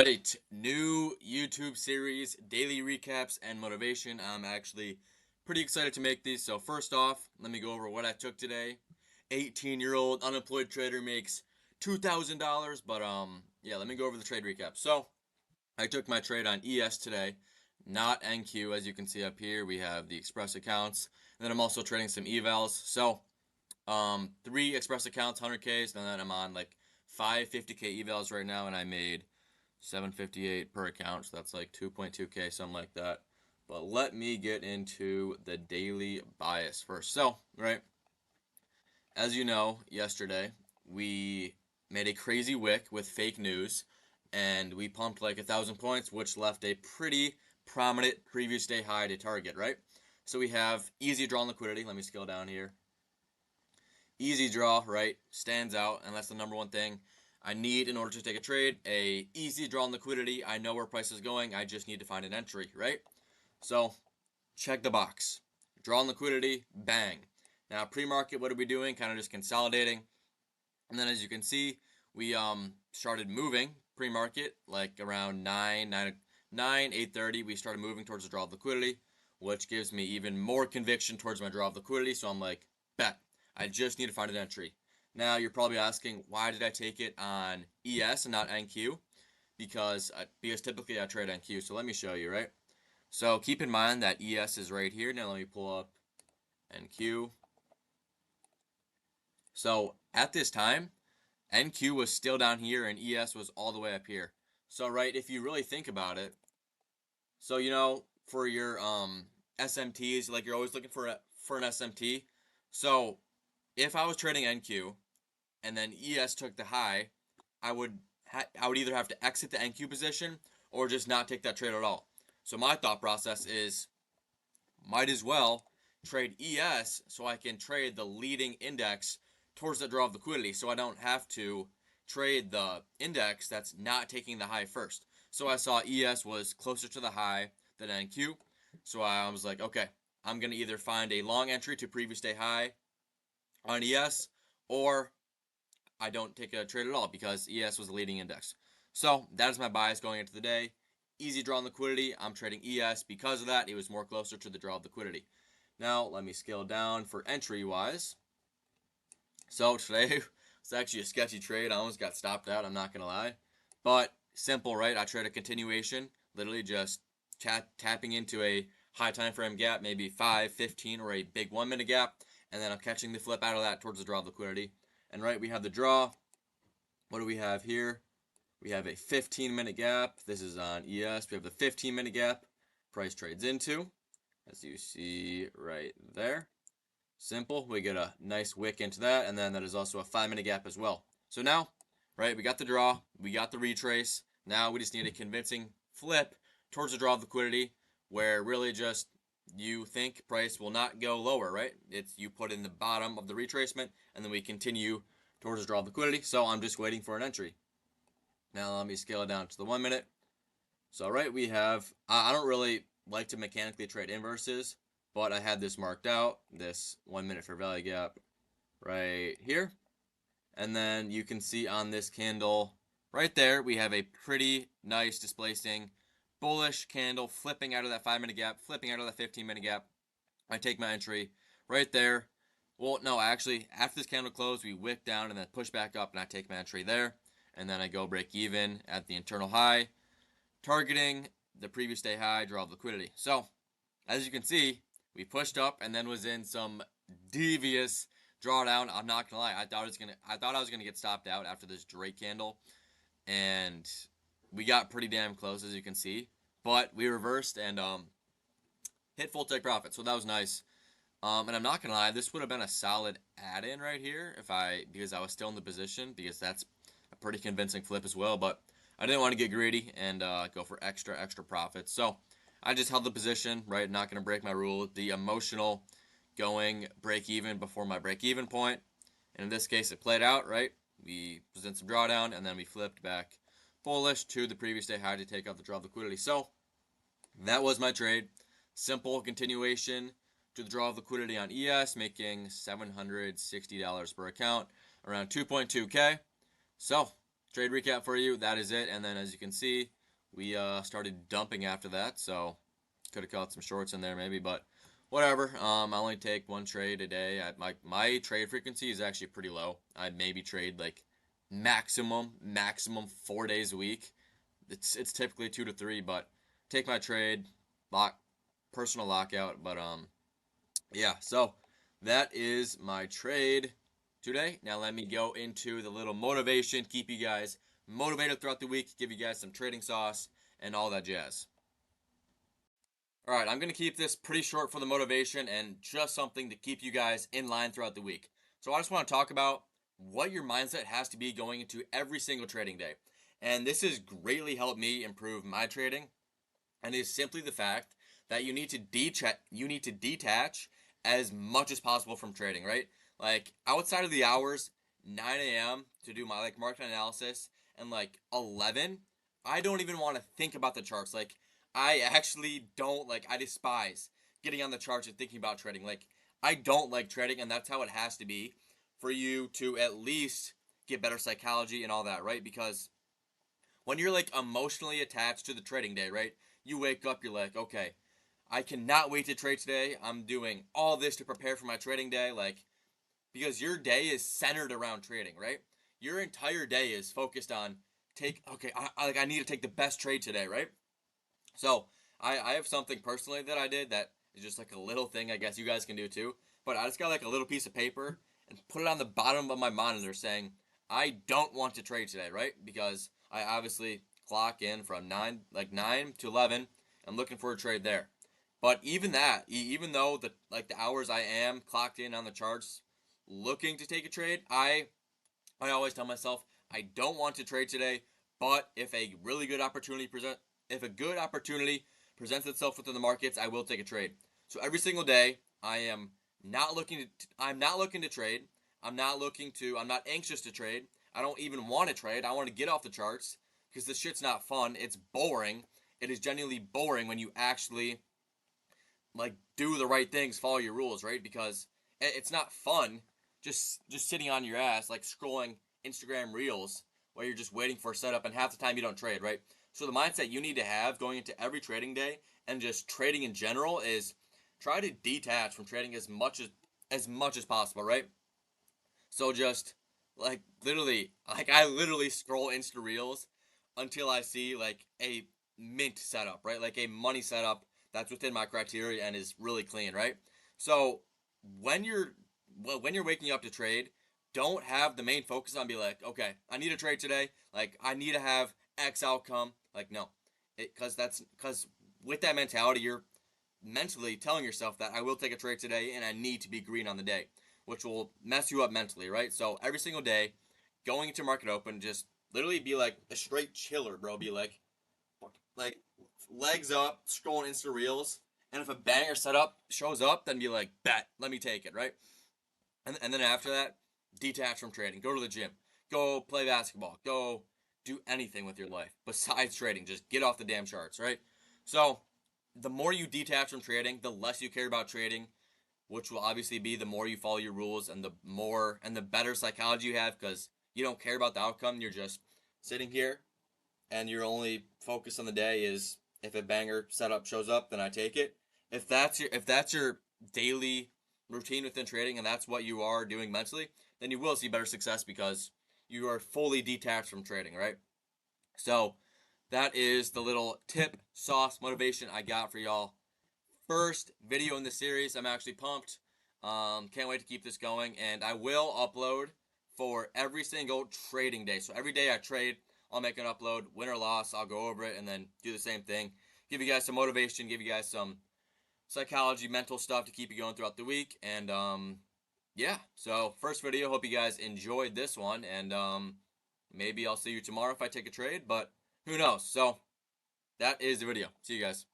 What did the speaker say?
Alright, new YouTube series, daily recaps and motivation. I'm actually pretty excited to make these. So first off, let me go over what I took today. 18-year-old unemployed trader makes $2,000, but yeah, let me go over the trade recap. So, I took my trade on ES today, not NQ. As you can see up here, we have the Express accounts. And then I'm also trading some evals. So, 3 Express accounts, 100Ks, and then I'm on like 550K evals right now, and I made 758 per account, so that's like 2.2K, something like that. But let me get into the daily bias first. So, right, as you know, yesterday we made a crazy wick with fake news, and we pumped like 1,000 points, which left a pretty prominent previous day high to target, right? So we have easy draw and liquidity. Let me scale down here. Easy draw, right, stands out, and that's the number one thing I need in order to take a trade. A easy draw and liquidity. I know where price is going. I just need to find an entry, right? So, check the box. Draw and liquidity, bang. Now, pre-market, what are we doing? Kind of just consolidating. And then as you can see, we started moving pre-market, like around 8:30. We started moving towards the draw of liquidity, which gives me even more conviction towards my draw of liquidity. So I'm like, bet. I just need to find an entry. Now, you're probably asking, why did I take it on ES and not NQ? Because typically I trade NQ. So let me show you, right? So keep in mind that ES is right here. Now let me pull up NQ. So at this time, NQ was still down here and ES was all the way up here. So right, if you really think about it, so for your SMTs, like you're always looking for an SMT. So if I was trading NQ and then ES took the high, I would either have to exit the NQ position or just not take that trade at all. So my thought process is, might as well trade ES so I can trade the leading index towards the draw of liquidity, so I don't have to trade the index that's not taking the high first. So I saw ES was closer to the high than NQ, so I was like, okay, I'm going to either find a long entry to previous day high on ES, or I don't take a trade at all because ES was the leading index. So that is my bias going into the day. Easy draw and liquidity. I'm trading ES because of that. It was more closer to the draw of liquidity. Now let me scale down for entry wise. So today it's actually a sketchy trade. I almost got stopped out, I'm not gonna lie. But simple, right? I trade a continuation, literally just tapping into a high time frame gap, maybe 5, 15, or a big 1 minute gap, and then I'm catching the flip out of that towards the draw of liquidity. And right, we have the draw. What do we have here? We have a 15-minute gap. This is on ES. We have the 15-minute gap. Price trades into, as you see right there. Simple. We get a nice wick into that, and then that is also a 5-minute gap as well. So now, right, we got the draw, we got the retrace. Now we just need a convincing flip towards the draw of liquidity, where really just you think price will not go lower, right? It's you put in the bottom of the retracement, and then we continue towards the draw of liquidity. So I'm just waiting for an entry. Now let me scale it down to the 1 minute. So right, we have, I don't really like to mechanically trade inverses, but I had this marked out, this 1 minute fair value gap right here. And then you can see on this candle right there, we have a pretty nice displacing bullish candle flipping out of that 5-minute gap, flipping out of that 15-minute gap. I take my entry right there. Well, no, actually, after this candle closed, we wick down and then push back up, and I take my entry there. And then I go break even at the internal high, targeting the previous day high, draw of liquidity. So, as you can see, we pushed up and then was in some devious drawdown. I'm not gonna lie, I thought I was gonna get stopped out after this Drake candle, and we got pretty damn close, as you can see. But we reversed and hit full take profit, so that was nice. And I'm not gonna lie, this would have been a solid add-in right here because I was still in the position, because that's a pretty convincing flip as well. But I didn't want to get greedy and go for extra profits. So I just held the position, right? Not going to break my rule. The emotional going break even before my break even point. And in this case, it played out, right? We present some drawdown, and then we flipped back bullish to the previous day high to take out the draw of liquidity. So that was my trade. Simple continuation to the draw of liquidity on ES, making $760 per account, around 2.2K. So trade recap for you. That is it. And then as you can see, we started dumping after that. So could have caught some shorts in there maybe, but whatever. I only take one trade a day. My trade frequency is actually pretty low. I maybe trade like maximum 4 days a week. It's typically 2 to 3, but take my trade, personal lockout. But yeah. So that is my trade today. Now let me go into the little motivation, keep you guys motivated throughout the week, give you guys some trading sauce and all that jazz. All right, I'm going to keep this pretty short for the motivation and just something to keep you guys in line throughout the week. So I just want to talk about what your mindset has to be going into every single trading day. And this has greatly helped me improve my trading, and is simply the fact that you need to detach as much as possible from trading, right? Like outside of the hours 9 a.m. to do my like market analysis, and like 11, I don't even want to think about the charts. Like I actually don't like I despise getting on the charts and thinking about trading. Like I don't like trading, and that's how it has to be for you to at least get better psychology and all that, right? Because when you're like emotionally attached to the trading day, right? You wake up, you're like, okay, I cannot wait to trade today. I'm doing all this to prepare for my trading day, like because your day is centered around trading, right? Your entire day is focused on I need to take the best trade today, right? So I have something personally that I did that is just like a little thing. I guess you guys can do too. But I just got like a little piece of paper and put it on the bottom of my monitor saying I don't want to trade today, right? Because I obviously clock in from 9 to 11. I'm looking for a trade there. But even that, even though the hours I am clocked in on the charts, looking to take a trade, I always tell myself I don't want to trade today. But if a good opportunity presents itself within the markets, I will take a trade. So every single day, I'm not looking to trade. I'm not anxious to trade. I don't even want to trade. I want to get off the charts because this shit's not fun. It's boring. It is genuinely boring when you actually like do the right things, follow your rules, right? Because it's not fun just sitting on your ass like scrolling Instagram reels while you're just waiting for a setup, and half the time you don't trade, right? So the mindset you need to have going into every trading day and just trading in general is try to detach from trading as much as possible, right? So just I literally scroll Insta Reels until I see like a mint setup, right? Like a money setup that's within my criteria and is really clean, right? So when you're when you're waking up to trade, don't have the main focus on be like, okay, I need to trade today. Like I need to have X outcome. Like no, because with that mentality, you're mentally telling yourself that I will take a trade today and I need to be green on the day, which will mess you up mentally, right? So every single day, going into market open, just literally be like a straight chiller, bro. Be like legs up, scrolling Insta Reels, and if a banger setup shows up, then be like, bet, let me take it, right? And then after that, detach from trading. Go to the gym. Go play basketball. Go do anything with your life besides trading. Just get off the damn charts, right? So the more you detach from trading, the less you care about trading, which will obviously be the more you follow your rules and the better psychology you have because you don't care about the outcome. You're just sitting here and your only focus on the day is if a banger setup shows up, then I take it. If that's your daily routine within trading and that's what you are doing mentally, then you will see better success because you are fully detached from trading, right? So that is the little tip, sauce, motivation I got for y'all. First video in the series. I'm actually pumped. Can't wait to keep this going, and I will upload for every single trading day. So every day I trade, I'll make an upload. Win or loss, I'll go over it and then do the same thing. Give you guys some motivation, give you guys some psychology, mental stuff to keep you going throughout the week. And yeah. So first video. Hope you guys enjoyed this one, and maybe I'll see you tomorrow if I take a trade, but who knows? So that is the video. See you guys.